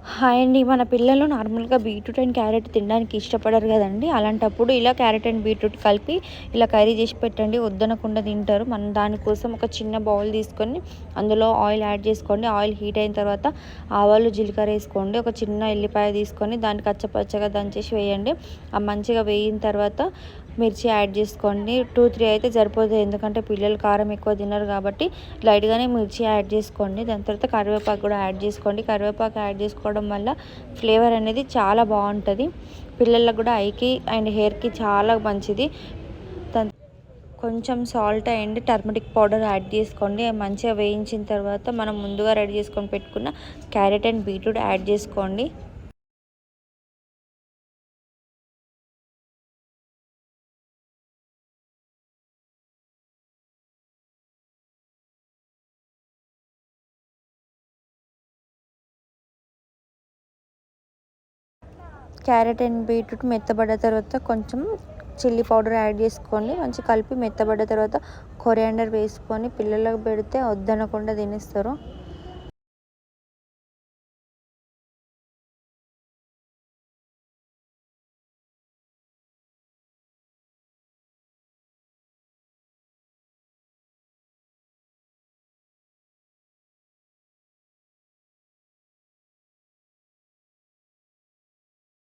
Hi అండి. మన పిల్లలు నార్మల్‌గా బీట్రూట్ అండ్ క్యారెట్ తినడానికి ఇష్టపడరు కదండీ! అలాంటప్పుడు ఇలా క్యారెట్ అండ్ బీట్రూట్ కలిపి ఇలా కర్రీ చేసి పెట్టండి. వద్దనకుండా తింటారు. మనం దానికోసం ఒక చిన్న బౌల్ తీసుకొని అందులో ఆయిల్ యాడ్ చేసుకోండి. ఆయిల్ హీట్ అయిన తర్వాత ఆవాలు, జీలకర్ర వేసుకోండి. ఒక చిన్న ఎల్లిపాయ తీసుకొని దాన్ని కచ్చపచ్చగా దంచేసి వేయండి. మంచిగా వేగిన తర్వాత మిర్చి యాడ్ చేసుకోండి. 2, 3 అయితే సరిపోతాయి. ఎందుకంటే పిల్లలు కారం ఎక్కువ తినరు కాబట్టి లైట్‌గానే మిర్చి యాడ్ చేసుకోండి. దాని తర్వాత కరివేపాకు కూడా యాడ్ చేసుకోండి. కరివేపాకు యాడ్ చేసుకోవడం వల్ల ఫ్లేవర్ అనేది చాలా బాగుంటుంది. పిల్లలకు కూడా ఐకి అండ్ హెయిర్‌కి చాలా మంచిది. దాని కొంచెం salt and turmeric powder add చేసుకోండి. మంచిగా వేయించిన తర్వాత మనం ముందుగా రెడీ చేసుకొని పెట్టుకున్న క్యారెట్ అండ్ బీట్రూట్ యాడ్ చేసుకోండి. క్యారెట్ అండ్ బీట్రూట్ మెత్తబడ్డ తర్వాత కొంచెం చిల్లీ పౌడర్ యాడ్ చేసుకోండి. కలిపి మెత్తబడ్డ తర్వాత కొరియాండర్ వేసుకొని పిల్లలకు పెడితే వద్దనకుండా తినేస్తారు.